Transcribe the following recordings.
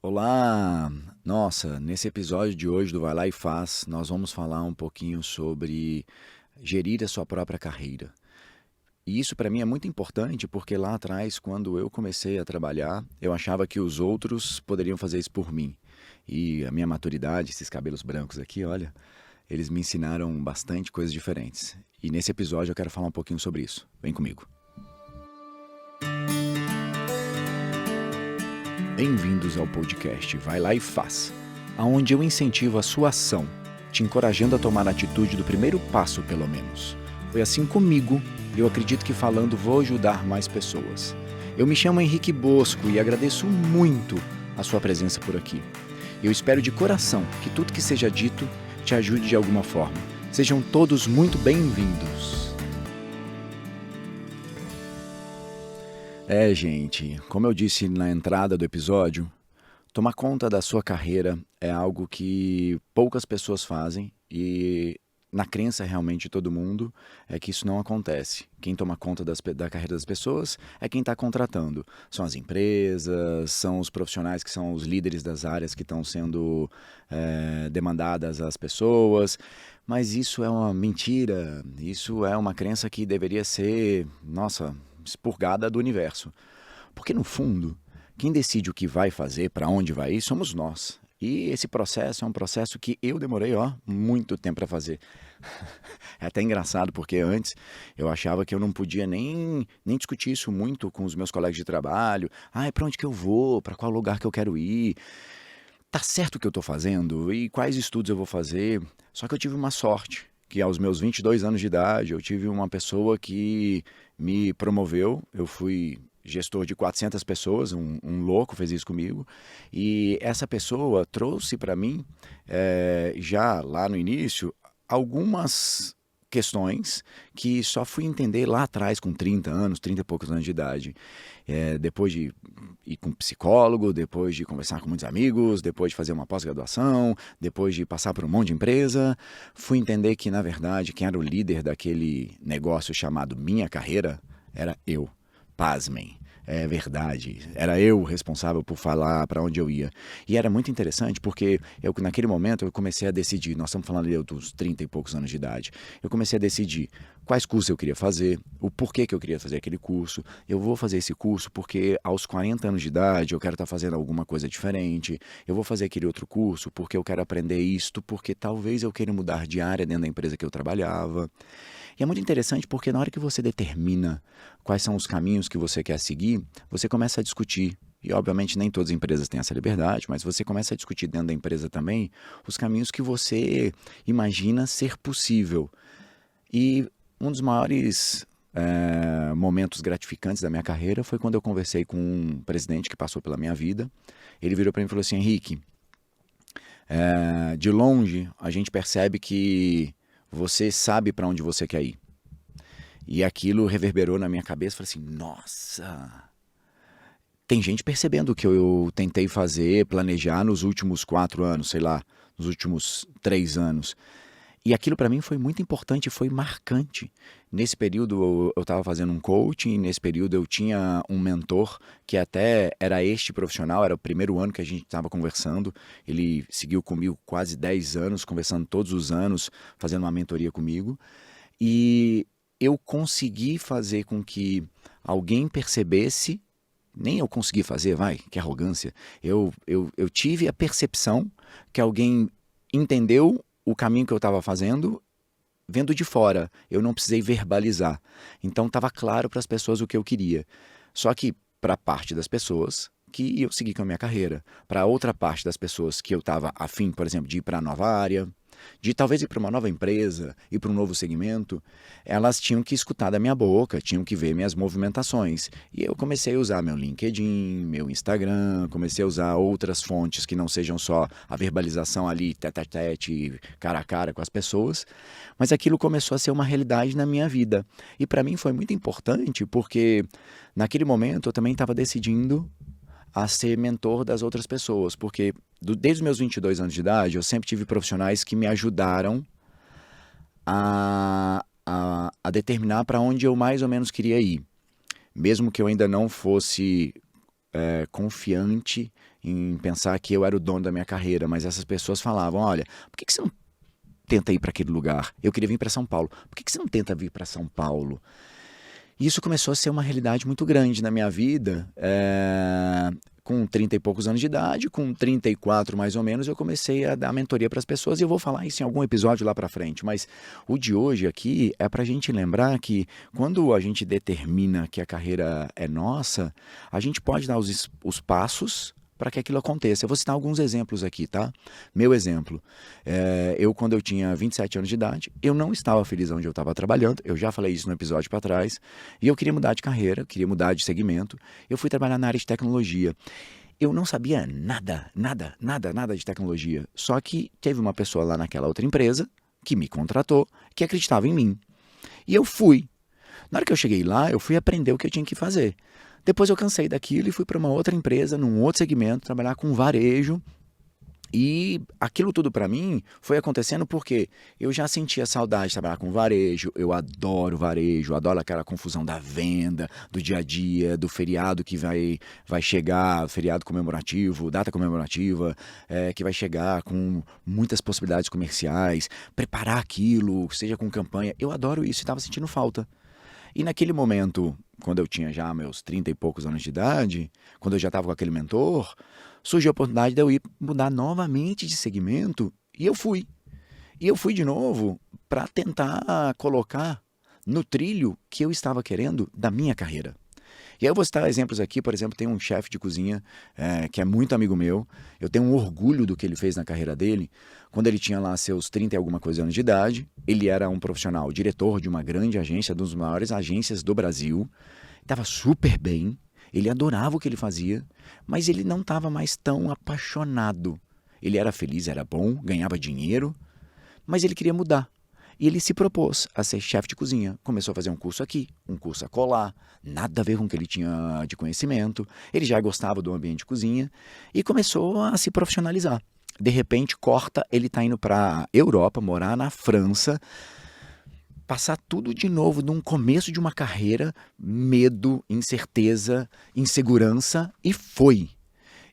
Olá! Nossa, nesse episódio de hoje do Vai Lá e Faz, nós vamos falar um pouquinho sobre gerir a sua própria carreira. E isso para mim é muito importante porque lá atrás, quando eu comecei a trabalhar, eu achava que os outros poderiam fazer isso por mim. E a minha maturidade, esses cabelos brancos aqui, olha, eles me ensinaram bastante coisas diferentes. E nesse episódio eu quero falar um pouquinho sobre isso. Vem comigo. Bem-vindos ao podcast Vai Lá e Faz, aonde eu incentivo a sua ação, te encorajando a tomar a atitude do primeiro passo, pelo menos. Foi assim comigo e eu acredito que falando vou ajudar mais pessoas. Eu me chamo Henrique Bosco e agradeço muito a sua presença por aqui. Eu espero de coração que tudo que seja dito te ajude de alguma forma. Sejam todos muito bem-vindos. Gente, como eu disse na entrada do episódio, tomar conta da sua carreira é algo que poucas pessoas fazem e na crença realmente de todo mundo é que isso não acontece. Quem toma conta da carreira das pessoas é quem está contratando. São as empresas, são os profissionais que são os líderes das áreas que estão sendo demandadas às pessoas. Mas isso é uma mentira, isso é uma crença que deveria ser, nossa, expurgada do universo. Porque no fundo, quem decide o que vai fazer, para onde vai ir, somos nós. E esse processo é um processo que eu demorei, muito tempo para fazer. É até engraçado, porque antes eu achava que eu não podia nem discutir isso muito com os meus colegas de trabalho. É para onde que eu vou? Para qual lugar que eu quero ir? Tá certo o que eu estou fazendo? E quais estudos eu vou fazer? Só que eu tive uma sorte, que aos meus 22 anos de idade, eu tive uma pessoa que me promoveu. Eu fui gestor de 400 pessoas, um louco fez isso comigo, e essa pessoa trouxe para mim, já lá no início, algumas questões que só fui entender lá atrás com 30 anos, 30 e poucos anos de idade. Depois de ir com um psicólogo, depois de conversar com muitos amigos, depois de fazer uma pós-graduação, depois de passar por um monte de empresa, fui entender que, na verdade, quem era o líder daquele negócio chamado minha carreira era eu. Pasmem, é verdade, era eu responsável por falar para onde eu ia. E era muito interessante porque naquele momento eu comecei a decidir, nós estamos falando ali dos 30 e poucos anos de idade, eu comecei a decidir quais cursos eu queria fazer, o porquê que eu queria fazer aquele curso. Eu vou fazer esse curso porque aos 40 anos de idade eu quero estar fazendo alguma coisa diferente, eu vou fazer aquele outro curso porque eu quero aprender isto, porque talvez eu queira mudar de área dentro da empresa que eu trabalhava. E é muito interessante porque na hora que você determina quais são os caminhos que você quer seguir, você começa a discutir. E obviamente nem todas as empresas têm essa liberdade, mas você começa a discutir dentro da empresa também os caminhos que você imagina ser possível. E um dos maiores momentos gratificantes da minha carreira foi quando eu conversei com um presidente que passou pela minha vida. Ele virou para mim e falou assim: Henrique, de longe a gente percebe que você sabe para onde você quer ir. E aquilo reverberou na minha cabeça. Falei assim, nossa, tem gente percebendo o que eu tentei fazer, planejar nos últimos 4 anos, sei lá, nos últimos 3 anos. E aquilo para mim foi muito importante, foi marcante. Nesse período eu estava fazendo um coaching, nesse período eu tinha um mentor que até era este profissional, era o primeiro ano que a gente estava conversando. Ele seguiu comigo quase 10 anos, conversando todos os anos, fazendo uma mentoria comigo. E eu consegui fazer com que alguém percebesse, nem eu consegui fazer, que arrogância. Eu tive a percepção que alguém entendeu o caminho que eu estava fazendo, vendo de fora. Eu não precisei verbalizar. Então estava claro para as pessoas o que eu queria. Só que para a parte das pessoas que eu segui com a minha carreira, para a outra parte das pessoas que eu estava afim, por exemplo, de ir para a nova área, de talvez ir para uma nova empresa, ir para um novo segmento, elas tinham que escutar da minha boca, tinham que ver minhas movimentações. E eu comecei a usar meu LinkedIn, meu Instagram, comecei a usar outras fontes que não sejam só a verbalização ali, tete a tete, cara a cara com as pessoas, mas aquilo começou a ser uma realidade na minha vida. E para mim foi muito importante porque naquele momento eu também estava decidindo a ser mentor das outras pessoas, porque desde os meus 22 anos de idade, eu sempre tive profissionais que me ajudaram a determinar para onde eu mais ou menos queria ir. Mesmo que eu ainda não fosse confiante em pensar que eu era o dono da minha carreira, mas essas pessoas falavam, olha, por que você não tenta ir para aquele lugar? Eu queria vir para São Paulo. Por que você não tenta vir para São Paulo? E isso começou a ser uma realidade muito grande na minha vida. Com 30 e poucos anos de idade, com 34 mais ou menos, eu comecei a dar mentoria para as pessoas e eu vou falar isso em algum episódio lá para frente. Mas o de hoje aqui é para a gente lembrar que quando a gente determina que a carreira é nossa, a gente pode dar os passos para que aquilo aconteça. Eu vou citar alguns exemplos aqui, tá? Meu exemplo, quando eu tinha 27 anos de idade, eu não estava feliz onde eu estava trabalhando, eu já falei isso no episódio para trás, e eu queria mudar de carreira, queria mudar de segmento, eu fui trabalhar na área de tecnologia. Eu não sabia nada de tecnologia, só que teve uma pessoa lá naquela outra empresa que me contratou, que acreditava em mim. E eu fui. Na hora que eu cheguei lá, eu fui aprender o que eu tinha que fazer. Depois eu cansei daquilo e fui para uma outra empresa, num outro segmento, trabalhar com varejo. E aquilo tudo para mim foi acontecendo porque eu já sentia saudade de trabalhar com varejo, eu adoro aquela confusão da venda, do dia a dia, do feriado que vai chegar, feriado comemorativo, data comemorativa, que vai chegar com muitas possibilidades comerciais, preparar aquilo, seja com campanha, eu adoro isso e estava sentindo falta. E naquele momento, quando eu tinha já meus 30 e poucos anos de idade, quando eu já estava com aquele mentor, surgiu a oportunidade de eu ir mudar novamente de segmento e eu fui. E eu fui de novo para tentar colocar no trilho que eu estava querendo da minha carreira. E aí eu vou citar exemplos aqui, por exemplo, tem um chefe de cozinha que é muito amigo meu, eu tenho um orgulho do que ele fez na carreira dele. Quando ele tinha lá seus 30 e alguma coisa anos de idade, ele era um profissional, diretor de uma grande agência, uma das maiores agências do Brasil, estava super bem, ele adorava o que ele fazia, mas ele não estava mais tão apaixonado. Ele era feliz, era bom, ganhava dinheiro, mas ele queria mudar. E ele se propôs a ser chefe de cozinha. Começou a fazer um curso aqui, um curso acolá, nada a ver com o que ele tinha de conhecimento. Ele já gostava do ambiente de cozinha e começou a se profissionalizar. De repente, corta, ele está indo para a Europa, morar na França, passar tudo de novo num começo de uma carreira, medo, incerteza, insegurança, e foi.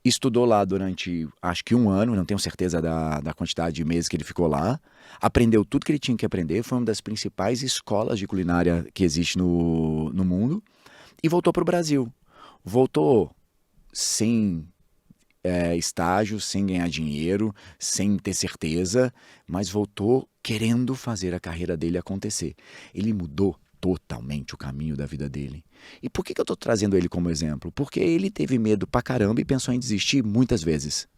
Estudou lá durante, acho que 1 ano, não tenho certeza da quantidade de meses que ele ficou lá. Aprendeu tudo que ele tinha que aprender, foi uma das principais escolas de culinária que existe no mundo. E voltou para o Brasil. Voltou sem estágio, sem ganhar dinheiro, sem ter certeza, mas voltou querendo fazer a carreira dele acontecer. Ele mudou totalmente o caminho da vida dele. E por que eu estou trazendo ele como exemplo? Porque ele teve medo pra caramba e pensou em desistir muitas vezes.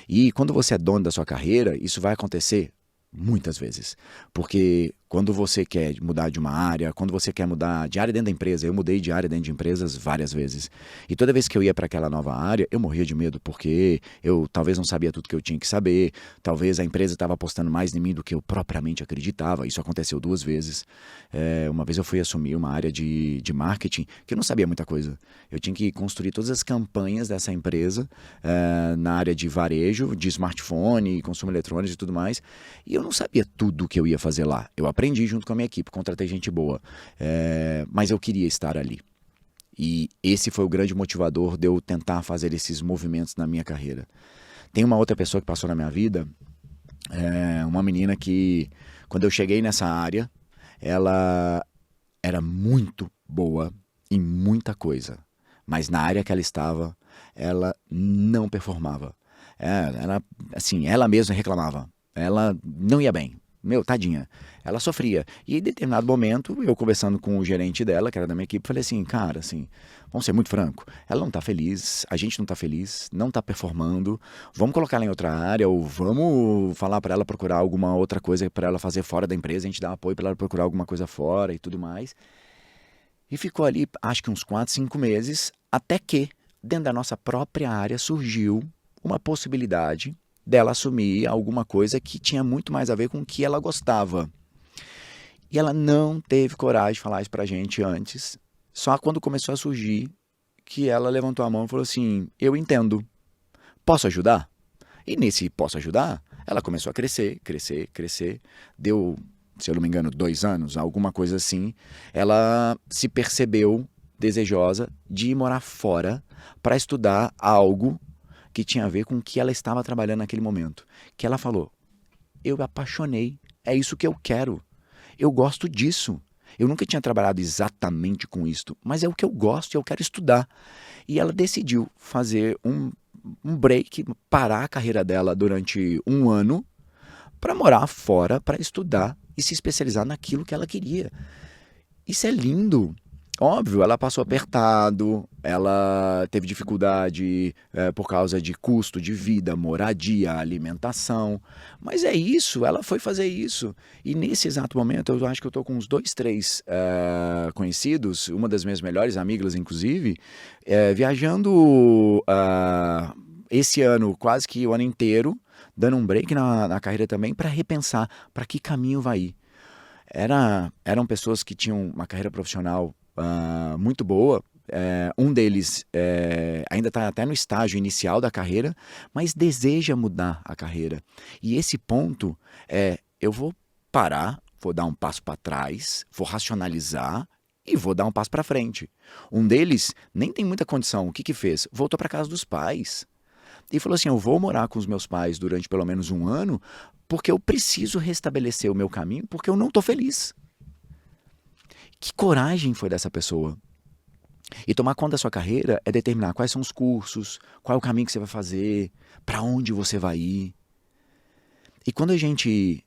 E quando você é dono da sua carreira, isso vai acontecer muitas vezes. Porque quando você quer mudar de uma área, quando você quer mudar de área dentro da empresa, eu mudei de área dentro de empresas várias vezes. E toda vez que eu ia para aquela nova área, eu morria de medo, porque eu talvez não sabia tudo que eu tinha que saber, talvez a empresa estava apostando mais em mim do que eu propriamente acreditava. Isso aconteceu 2 vezes. Uma vez eu fui assumir uma área de marketing que eu não sabia muita coisa. Eu tinha que construir todas as campanhas dessa empresa na área de varejo, de smartphone, consumo eletrônico e tudo mais. E eu não sabia tudo o que eu ia fazer lá. Eu aprendi junto com a minha equipe, contratei gente boa, mas eu queria estar ali. E esse foi o grande motivador de eu tentar fazer esses movimentos na minha carreira. Tem uma outra pessoa que passou na minha vida, uma menina que, quando eu cheguei nessa área, ela era muito boa em muita coisa, mas na área que ela estava, ela não performava. Ela mesma reclamava. Ela não ia bem. Meu, tadinha. Ela sofria. E em determinado momento, eu conversando com o gerente dela, que era da minha equipe, falei assim, cara, assim, vamos ser muito franco, ela não tá feliz, a gente não tá feliz, não tá performando, vamos colocar ela em outra área, ou vamos falar para ela procurar alguma outra coisa para ela fazer fora da empresa, a gente dá apoio para ela procurar alguma coisa fora e tudo mais. E ficou ali, acho que uns 4, 5 meses, até que, dentro da nossa própria área, surgiu uma possibilidade dela assumir alguma coisa que tinha muito mais a ver com o que ela gostava. E ela não teve coragem de falar isso pra gente antes. Só quando começou a surgir que ela levantou a mão e falou assim, eu entendo, posso ajudar? E nesse posso ajudar, ela começou a crescer. Deu, se eu não me engano, 2 anos, alguma coisa assim. Ela se percebeu desejosa de ir morar fora para estudar algo que tinha a ver com o que ela estava trabalhando naquele momento. Que ela falou, eu me apaixonei, é isso que eu quero, eu gosto disso. Eu nunca tinha trabalhado exatamente com isto, mas é o que eu gosto e eu quero estudar. E ela decidiu fazer um break, parar a carreira dela durante um ano para morar fora, para estudar e se especializar naquilo que ela queria. Isso é lindo. Óbvio, ela passou apertado, ela teve dificuldade por causa de custo de vida, moradia, alimentação. Mas é isso, ela foi fazer isso. E nesse exato momento, eu acho que eu estou com uns 2, 3 conhecidos, uma das minhas melhores amigas, inclusive, viajando esse ano, quase que o ano inteiro, dando um break na carreira também, para repensar para que caminho vai ir. Eram pessoas que tinham uma carreira profissional muito boa. Um deles ainda está até no estágio inicial da carreira, mas deseja mudar a carreira. E esse ponto eu vou parar, vou dar um passo para trás, vou racionalizar e vou dar um passo para frente. Um deles nem tem muita condição. O que fez? Voltou para casa dos pais. E falou assim, eu vou morar com os meus pais durante pelo menos um ano, porque eu preciso restabelecer o meu caminho, porque eu não estou feliz. Que coragem foi dessa pessoa? E tomar conta da sua carreira é determinar quais são os cursos, qual é o caminho que você vai fazer, para onde você vai ir. E quando a gente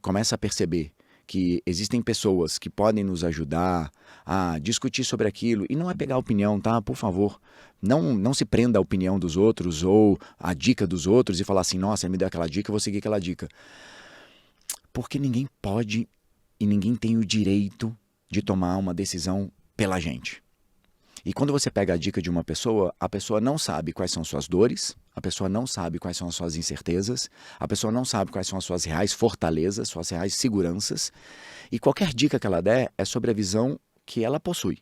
começa a perceber que existem pessoas que podem nos ajudar a discutir sobre aquilo, e não é pegar a opinião, tá? Por favor, não se prenda à opinião dos outros ou à dica dos outros e falar assim, nossa, ele me deu aquela dica, eu vou seguir aquela dica. Porque ninguém pode e ninguém tem o direito de tomar uma decisão pela gente. E quando você pega a dica de uma pessoa, a pessoa não sabe quais são suas dores, a pessoa não sabe quais são as suas incertezas, a pessoa não sabe quais são as suas reais fortalezas, suas reais seguranças, e qualquer dica que ela der é sobre a visão que ela possui.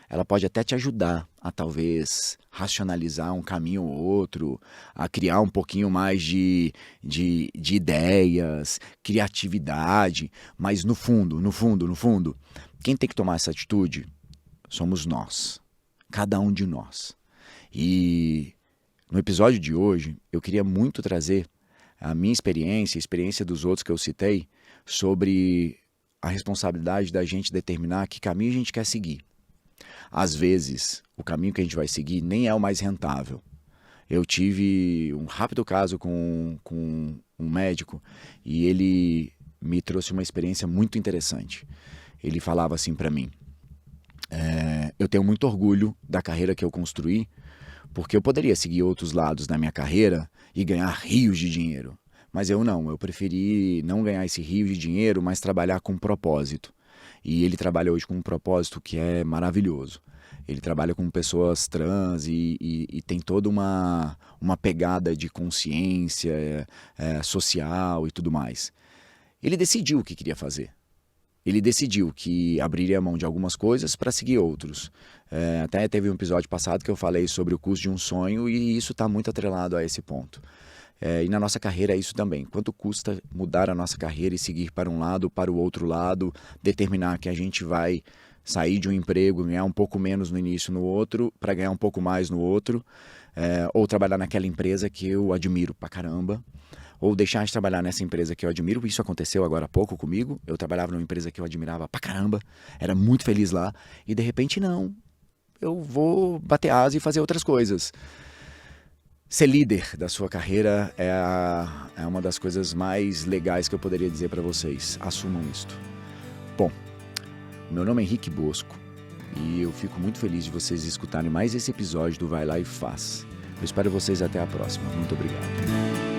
Ela pode até te ajudar a talvez racionalizar um caminho ou outro, a criar um pouquinho mais de ideias, criatividade, mas no fundo, quem tem que tomar essa atitude somos nós, cada um de nós. E no episódio de hoje, eu queria muito trazer a minha experiência, a experiência dos outros que eu citei, sobre a responsabilidade da gente determinar que caminho a gente quer seguir. Às vezes, o caminho que a gente vai seguir nem é o mais rentável. Eu tive um rápido caso com um médico e ele me trouxe uma experiência muito interessante. Ele falava assim para mim, eu tenho muito orgulho da carreira que eu construí, porque eu poderia seguir outros lados da minha carreira e ganhar rios de dinheiro. Mas eu preferi não ganhar esse rio de dinheiro, mas trabalhar com propósito. E ele trabalha hoje com um propósito que é maravilhoso. Ele trabalha com pessoas trans e tem toda uma pegada de consciência social e tudo mais. Ele decidiu o que queria fazer. Ele decidiu que abriria a mão de algumas coisas para seguir outros. Até teve um episódio passado que eu falei sobre o custo de um sonho e isso está muito atrelado a esse ponto. E na nossa carreira é isso também. Quanto custa mudar a nossa carreira e seguir para um lado, para o outro lado, determinar que a gente vai sair de um emprego, ganhar um pouco menos no início no outro, para ganhar um pouco mais no outro, ou trabalhar naquela empresa que eu admiro pra caramba, ou deixar de trabalhar nessa empresa que eu admiro. Isso aconteceu agora há pouco comigo. Eu trabalhava numa empresa que eu admirava pra caramba, era muito feliz lá, e de repente não, eu vou bater asa e fazer outras coisas. Ser líder da sua carreira é uma das coisas mais legais que eu poderia dizer para vocês. Assumam isto. Bom, meu nome é Henrique Bosco e eu fico muito feliz de vocês escutarem mais esse episódio do Vai Lá e Faz. Eu espero vocês até a próxima. Muito obrigado.